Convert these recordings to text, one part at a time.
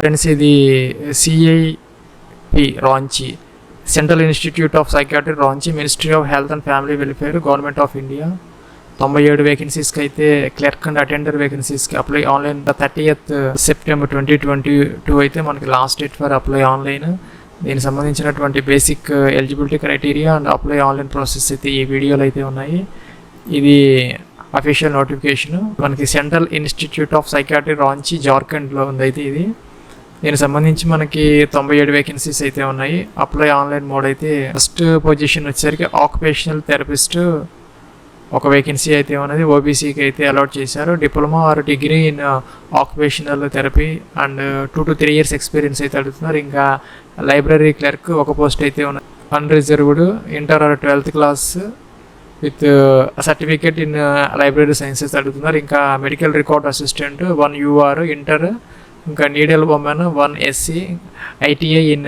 Friends, ఇది CIP Ranchi, central institute of psychiatry Ranchi, ministry of health and family welfare, government of India. 97 వేకెన్సీస్కి అయితే clerk and attender వేకెన్సీస్కి apply online. 30th September 2022 అయితే మనకి last date for apply online. దీనికి సంబంధించినటువంటి basic eligibility criteria and apply online process అయితే ఈ వీడియోలో అయితే ఉన్నాయి. ఇది అఫీషియల్ నోటిఫికేషన్. మనకి central institute of psychiatry Ranchi, జార్ఖండ్లో ఉంది అయితే ఇది. దీనికి సంబంధించి మనకి 97 వేకెన్సీస్ అయితే ఉన్నాయి. అప్లై ఆన్లైన్ మోడ్ అయితే ఫస్ట్ పొజిషన్ వచ్చేసరికి ఆక్యుపేషనల్ థెరపిస్ట్ ఒక వేకెన్సీ అయితే ఉన్నది. ఓబీసీకి అయితే అలాట్ చేశారు. Diploma or degree in occupational therapy and 2 to 3 years experience అయితే అడుగుతున్నారు. ఇంకా లైబ్రరీ క్లర్క్ ఒక పోస్ట్ అయితే ఉన్నది. Unreserved inter or 12th class with certificate in library sciences అడుగుతున్నారు. ఇంకా medical record assistant 1 UR inter, ఇంకా needle woman 1 SC, ITI in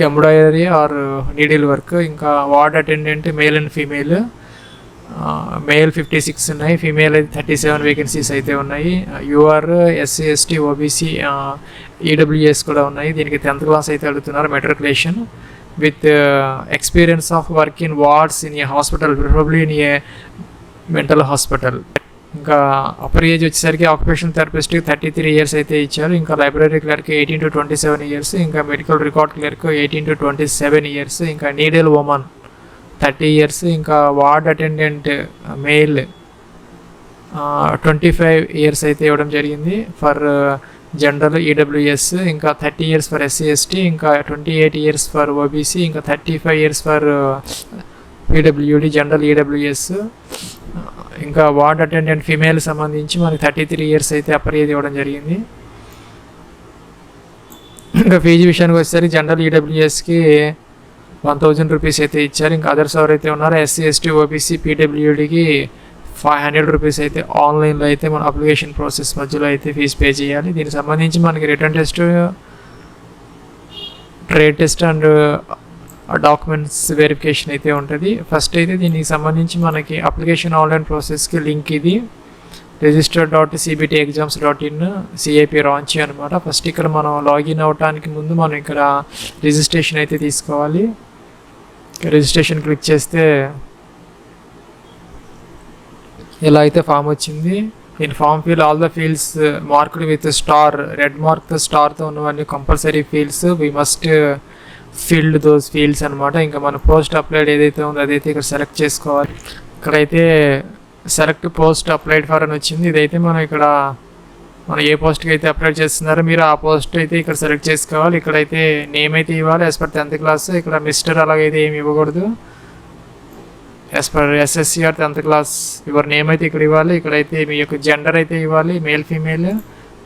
embroidery or needle work. ఇంకా ward attendant male and female. Male 56 ఉన్నాయి, female అయితే 37 vacancies అయితే ఉన్నాయి. UR, SC, ST, OBC, EWS కూడా ఉన్నాయి. దీనికి 10th class అయితే అడుగుతున్నారు. Matriculation with experience of work in wards in a hospital, preferably in a mental hospital. ఇంకా అప్పర్ ఏజ్ వచ్చేసరికి ఆక్యుపేషన్ థెరపిస్ట్కి 33 years అయితే ఇచ్చారు. ఇంకా లైబ్రరీ క్లర్క్ 18 to 27 years, ఇంకా medical record clerk 18 to 27 years, ఇంకా నీడల్ ఉమెన్ 30 years, ఇంకా ward attendant male 25 years అయితే ఇవ్వడం జరిగింది ఫర్ జనరల్ EWS, ఇంకా 30 years ఫర్ SC ST, ఇంకా 28 years ఫర్ OBC, ఇంకా 35 years for PWD general EWS. ఇంకా వార్డ్ అటెండెంట్ ఫీమేల్ సంబంధించి మనకి 33 years అయితే అప్పర్ ఏజ్ ఇవ్వడం జరిగింది. ఇంకా ఫీజు విషయానికి వచ్చేసరికి జనరల్ EWSకి 1000 rupees అయితే ఇచ్చారు. ఇంకా అదర్స్ ఎవరైతే ఉన్నారో SC ST OBC PWDకి 500 rupees అయితే ఆన్లైన్లో అయితే మన అప్లికేషన్ ప్రాసెస్ మధ్యలో అయితే ఫీజు పే చేయాలి. దీనికి సంబంధించి మనకి return test, trade test and documents verification అయితే ఉంటుంది. ఫస్ట్ అయితే దీనికి సంబంధించి మనకి అప్లికేషన్ ఆన్లైన్ ప్రాసెస్కి లింక్ ఇది register.cbtexams.in CIP రాంచీ అనమాట. ఫస్ట్ ఇక్కడ మనం లాగిన్ అవ్వడానికి ముందు మనం ఇక్కడ రిజిస్ట్రేషన్ అయితే తీసుకోవాలి. రిజిస్ట్రేషన్ క్లిక్ చేస్తే ఇలా అయితే ఫామ్ వచ్చింది. In form fill all the fields marked with star, red మార్క్తో స్టార్తో ఉన్నవన్నీ compulsory fields, we must filled those fields అనమాట. ఇంకా మన పోస్ట్ అప్లైడ్ ఏదైతే ఉందో అదైతే ఇక్కడ సెలెక్ట్ చేసుకోవాలి. ఇక్కడైతే సెలెక్ట్ పోస్ట్ అప్లైడ్ ఫర్ అని వచ్చింది. ఇదైతే మనం ఇక్కడ మనం ఏ పోస్ట్కి అయితే అప్లై చేస్తున్నారో మీరు ఆ పోస్ట్ అయితే ఇక్కడ సెలెక్ట్ చేసుకోవాలి. ఇక్కడైతే నేమ్ అయితే ఇవ్వాలి యాజ్ పర్ 10th class. ఇక్కడ మిస్టర్ అలాగైతే ఏమి ఇవ్వకూడదు. As per SSC or 10th class your name అయితే ఇక్కడ ఇవ్వాలి. ఇక్కడైతే మీ యొక్క జెండర్ అయితే ఇవ్వాలి, మేల్ ఫీమేల్.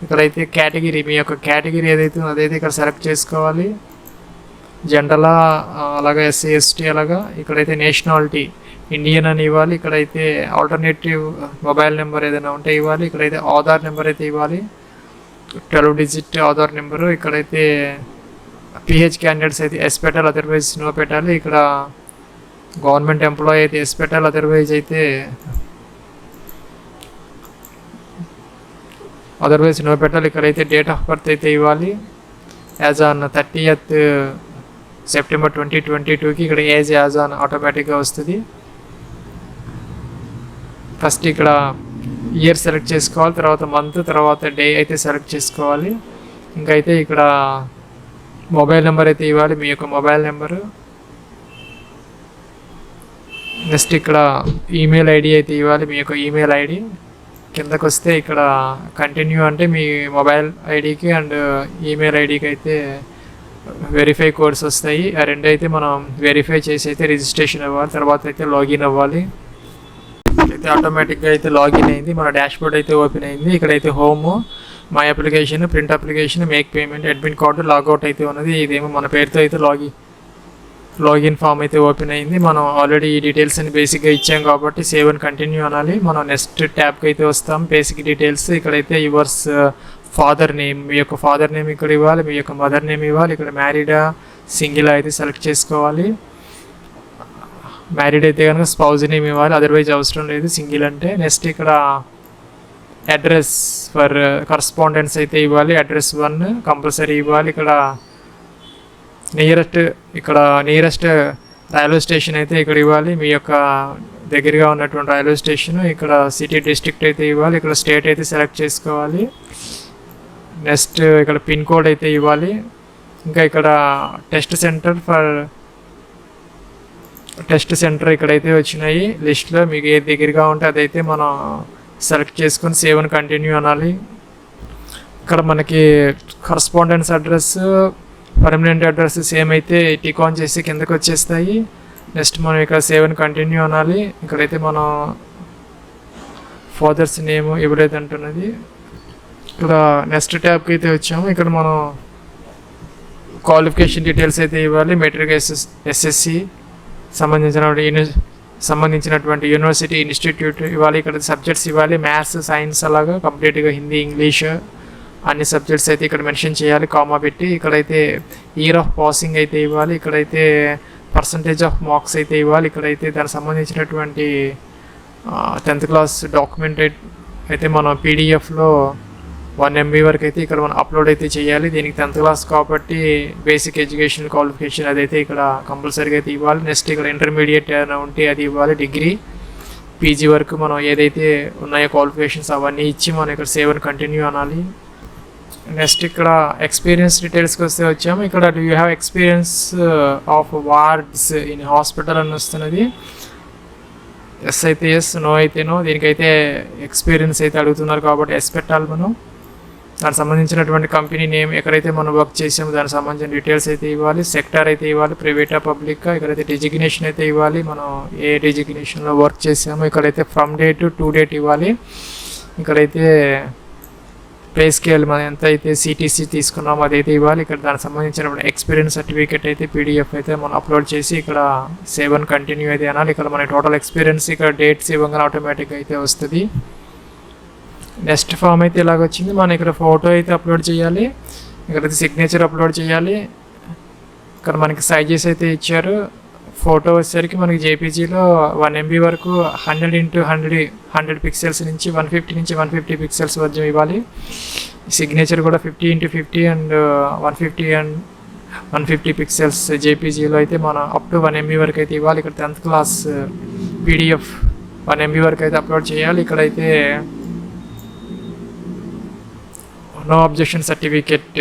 ఇక్కడైతే కేటగిరీ, మీ యొక్క కేటగిరీ ఏదైతే ఉందో అదైతే ఇక్కడ సెలెక్ట్ చేసుకోవాలి. జెండర్లా అలాగా SC ST అలాగా. ఇక్కడైతే నేషనాలిటీ ఇండియన్ అని ఇవ్వాలి. ఇక్కడైతే ఆల్టర్నేటివ్ మొబైల్ నెంబర్ ఏదైనా ఉంటే ఇవ్వాలి. ఇక్కడైతే ఆధార్ నెంబర్ అయితే ఇవ్వాలి, 12 digit ఆధార్ నెంబరు. ఇక్కడైతే PH క్యాండిడేట్స్ అయితే ఎస్ పెట్టాలి, అదర్వైజ్ నో పెట్టాలి. ఇక్కడ గవర్నమెంట్ ఎంప్లాయీ అయితే ఎస్ పెట్టాలి, అదర్వైజ్ నో పెట్టాలి. ఇక్కడైతే డేట్ ఆఫ్ బర్త్ అయితే ఇవ్వాలి యాజ్ ఆన్ 30th September 2022కి. ఇక్కడ ఏజ్ యాజ్ ఆన్ ఆటోమేటిక్గా వస్తుంది. ఫస్ట్ ఇక్కడ ఇయర్ సెలెక్ట్ చేసుకోవాలి, తర్వాత మంత్, తర్వాత డే అయితే సెలెక్ట్ చేసుకోవాలి. ఇంకైతే ఇక్కడ మొబైల్ నెంబర్ అయితే ఇవ్వాలి, మీ యొక్క మొబైల్ నెంబరు. నెక్స్ట్ ఇక్కడ ఈమెయిల్ ID అయితే ఇవ్వాలి, మీ యొక్క ఈమెయిల్ ID. కిందకు వస్తే ఇక్కడ కంటిన్యూ అంటే మీ మొబైల్ ఐడికి అండ్ ఈమెయిల్ ఐడికి అయితే వెరిఫై కోడ్స్ వస్తాయి. ఆ రెండు అయితే మనం వెరిఫై చేసి అయితే రిజిస్ట్రేషన్ అవ్వాలి. తర్వాత అయితే లాగిన్ అవ్వాలి. అయితే ఆటోమేటిక్గా అయితే లాగిన్ అయింది, మన డాష్బోర్డ్ అయితే ఓపెన్ అయింది. ఇక్కడైతే home, my application, print application, make payment, admit card, logout అయితే ఉన్నది. ఇదేమో మన పేరుతో అయితే లాగిన్ ఫామ్ అయితే ఓపెన్ అయింది. మనం ఆల్రెడీ ఈ డీటెయిల్స్ అని బేసిక్గా ఇచ్చాం కాబట్టి సేవ్ అని కంటిన్యూ అనాలి. మనం నెక్స్ట్ ట్యాబ్కి అయితే వస్తాం, బేసిక్ డీటెయిల్స్. ఇక్కడైతే యువర్స్ ఫాదర్ నేమ్, మీ యొక్క ఫాదర్ నేమ్ ఇక్కడ ఇవ్వాలి, మీ యొక్క మదర్ నేమ్ ఇవ్వాలి. ఇక్కడ మ్యారీడా సింగిల్ అయితే సెలెక్ట్ చేసుకోవాలి. మ్యారీడ్ అయితే కనుక స్పౌజ్ నేమ్ ఇవ్వాలి, అదర్వైజ్ అవసరం లేదు సింగిల్ అంటే. నెక్స్ట్ ఇక్కడ అడ్రస్ ఫర్ కరస్పాండెన్స్ అయితే ఇవ్వాలి. అడ్రస్ 1 కంపల్సరీ ఇవ్వాలి. ఇక్కడ నియరెస్ట్ రైల్వే స్టేషన్ అయితే ఇక్కడ ఇవ్వాలి. మీ యొక్క దగ్గరగా ఉన్నటువంటి రైల్వే స్టేషన్. ఇక్కడ సిటీ డిస్ట్రిక్ట్ అయితే ఇవ్వాలి. ఇక్కడ స్టేట్ అయితే సెలెక్ట్ చేసుకోవాలి. నెక్స్ట్ ఇక్కడ పిన్ కోడ్ అయితే ఇవ్వాలి. ఇంకా ఇక్కడ టెస్ట్ సెంటర్ ఇక్కడైతే వచ్చినాయి లిస్ట్లో. మీకు ఏది దగ్గరగా ఉంటే అదైతే మనం సెలెక్ట్ చేసుకొని సేవ్ అని కంటిన్యూ అనాలి. ఇక్కడ మనకి correspondence address, permanent address same అయితే టిక్ ఆన్ చేసి కిందకి వచ్చేస్తాయి. నెక్స్ట్ మనం ఇక్కడ సేవ్ అని కంటిన్యూ అనాలి. ఇక్కడైతే మనం ఫాదర్స్ నేమ్ ఇవ్వలేదు అంటున్నది. ఇక్కడ నెక్స్ట్ ట్యాబ్కి అయితే వచ్చాము. ఇక్కడ మనం క్వాలిఫికేషన్ డీటెయిల్స్ అయితే ఇవ్వాలి. మెట్రిక్ ఎస్ఎస్సి సంబంధించినటువంటి యూనివర్సిటీ ఇన్స్టిట్యూట్ ఇవ్వాలి. ఇక్కడ సబ్జెక్ట్స్ ఇవ్వాలి. మ్యాథ్స్, సైన్స్ అలాగా కంప్లీట్గా హిందీ, ఇంగ్లీష్ అన్ని సబ్జెక్ట్స్ అయితే ఇక్కడ మెన్షన్ చేయాలి కామా పెట్టి. ఇక్కడైతే ఇయర్ ఆఫ్ పాసింగ్ అయితే ఇవ్వాలి. ఇక్కడైతే పర్సంటేజ్ ఆఫ్ మార్క్స్ అయితే ఇవ్వాలి. ఇక్కడైతే దానికి సంబంధించినటువంటి 10th క్లాస్ డాక్యుమెంట్ అయితే మనం పీడిఎఫ్లో 1 MB వరకు అయితే ఇక్కడ మనం అప్లోడ్ అయితే చేయాలి. దీనికి 10th క్లాస్ కాబట్టి బేసిక్ ఎడ్యుకేషన్ క్వాలిఫికేషన్ అదైతే ఇక్కడ కంపల్సరీగా అయితే ఇవ్వాలి. నెక్స్ట్ ఇక్కడ ఇంటర్మీడియట్ అయినా ఉంటే అది ఇవ్వాలి. డిగ్రీ, పీజీ వరకు మనం ఏదైతే ఉన్నాయో క్వాలిఫికేషన్స్ అవన్నీ ఇచ్చి మనం ఇక్కడ సేవ్ అని కంటిన్యూ అనాలి. నెక్స్ట్ ఇక్కడ ఎక్స్పీరియన్స్ డీటెయిల్స్కి వచ్చాము. ఇక్కడ do you have experience of wards in hospital అని వస్తున్నది. ఎస్ అయితే ఎస్, నో అయితే నో. దీనికైతే ఎక్స్పీరియన్స్ అయితే అడుగుతున్నారు కాబట్టి ఎస్ పెట్టాలి మనం. దానికి సంబంధించినటువంటి కంపెనీ నేమ్, ఎక్కడైతే మనం వర్క్ చేసామో దానికి సంబంధించిన డీటెయిల్స్ అయితే ఇవ్వాలి. సెక్టార్ అయితే ఇవ్వాలి, ప్రైవేటా పబ్లిక్గా. ఇక్కడైతే డిజిగ్నేషన్ అయితే ఇవ్వాలి, మనం ఏ డిజిగ్నేషన్లో వర్క్ చేసామో. ఇక్కడైతే ఫ్రమ్ డేట్ టు డేట్ ఇవ్వాలి. ఇక్కడైతే పే స్కేల్ మనం ఎంత అయితే సిటీసీ తీసుకున్నామో అదైతే ఇవ్వాలి. ఇక్కడ దానికి సంబంధించినప్పుడు ఎక్స్పీరియన్స్ సర్టిఫికేట్ అయితే పీడిఎఫ్ అయితే మనం అప్లోడ్ చేసి ఇక్కడ సేవ్ అని కంటిన్యూ అయితే అనాలి. ఇక్కడ మన టోటల్ ఎక్స్పీరియన్స్ ఇక్కడ డేట్స్ ఇవ్వగానే ఆటోమేటిక్గా అయితే వస్తుంది. నెక్స్ట్ ఫామ్ అయితే ఇలాగ వచ్చింది. మనం ఇక్కడ ఫోటో అయితే అప్లోడ్ చేయాలి. ఇక్కడైతే సిగ్నేచర్ అప్లోడ్ చేయాలి. ఇక్కడ మనకి సైజెస్ అయితే ఇచ్చారు. ఫోటో వచ్చేసరికి మనకి జేపీజీలో 1 MB వరకు 100x100 పిక్సెల్స్ నుంచి 150 నుంచి 150 పిక్సెల్స్ వరకు ఇవ్వాలి. సిగ్నేచర్ కూడా 50x50 అండ్ 150 అండ్ 150 పిక్సెల్స్ జేపీజీలో అయితే మనం అప్ టు 1 MB వరకు అయితే ఇవ్వాలి. ఇక్కడ 10th క్లాస్ పీడిఎఫ్ 1 MB వరకు అయితే అప్లోడ్ చేయాలి. ఇక్కడైతే నో అబ్జెక్షన్ సర్టిఫికేట్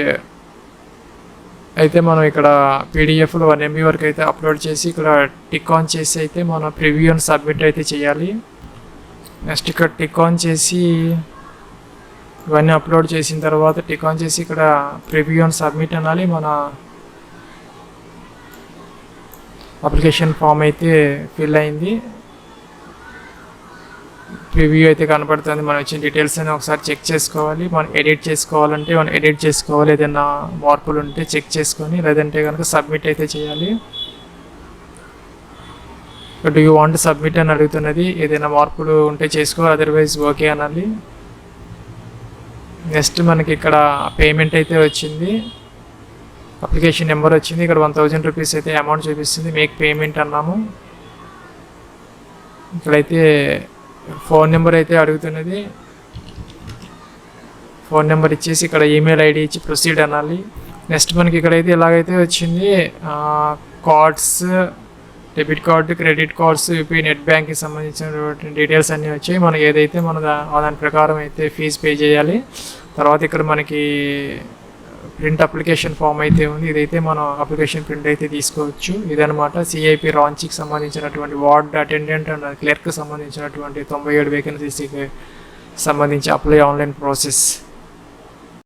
అయితే మనం ఇక్కడ పీడిఎఫ్లో 1 MB వరకు అయితే అప్లోడ్ చేసి ఇక్కడ టిక్ ఆన్ చేసి అయితే మనం ప్రివ్యూ అండ్ సబ్మిట్ అయితే చేయాలి. నెక్స్ట్ ఇక్కడ టిక్ ఆన్ చేసి ఇవన్నీ అప్లోడ్ చేసిన తర్వాత టిక్ ఆన్ చేసి ఇక్కడ ప్రివ్యూ అండ్ సబ్మిట్ అనాలి. మన అప్లికేషన్ ఫామ్ అయితే ఫిల్ అయింది. ప్రివ్యూ అయితే కనపడుతుంది. మనం ఇచ్చిన డీటెయిల్స్ అని ఒకసారి చెక్ చేసుకోవాలి. మనం ఎడిట్ చేసుకోవాలంటే మనం ఎడిట్ చేసుకోవాలి. ఏదైనా మార్పులు ఉంటే చెక్ చేసుకొని, లేదంటే కనుక సబ్మిట్ అయితే చేయాలి. డూ యూ వాంట్ సబ్మిట్ అని అడుగుతున్నది. ఏదైనా మార్పులు ఉంటే చేసుకోవాలి, అదర్వైజ్ ఓకే అనాలి. నెక్స్ట్ మనకి ఇక్కడ పేమెంట్ అయితే వచ్చింది. అప్లికేషన్ నెంబర్ వచ్చింది. ఇక్కడ 1000 రూపీస్ అయితే అమౌంట్ చూపిస్తుంది. మేక్ పేమెంట్ అన్నాము. ఇక్కడైతే ఫోన్ నెంబర్ అయితే అడుగుతున్నది. ఫోన్ నెంబర్ ఇచ్చేసి ఇక్కడ ఈమెయిల్ ఐడి ఇచ్చి ప్రొసీడ్ అనాలి. నెక్స్ట్ మనకి ఇక్కడైతే ఇలాగైతే వచ్చింది. Cards, debit card, credit cards, UP net బ్యాంక్కి సంబంధించినటువంటి డీటెయిల్స్ అన్నీ వచ్చాయి. మనకి ఏదైతే మన దాని ప్రకారం అయితే ఫీజు పే చేయాలి. తర్వాత ఇక్కడ మనకి ప్రింట్ అప్లికేషన్ ఫామ్ అయితే ఉంది. ఇదైతే మనం అప్లికేషన్ ప్రింట్ అయితే తీసుకోవచ్చు. ఇదనమాట CIP రాంచీకి సంబంధించినటువంటి వార్డ్ అటెండెంట్ అండ్ క్లర్క్ సంబంధించినటువంటి 97 వేకెన్సీస్కి సంబంధించి అప్లై ఆన్లైన్ ప్రాసెస్.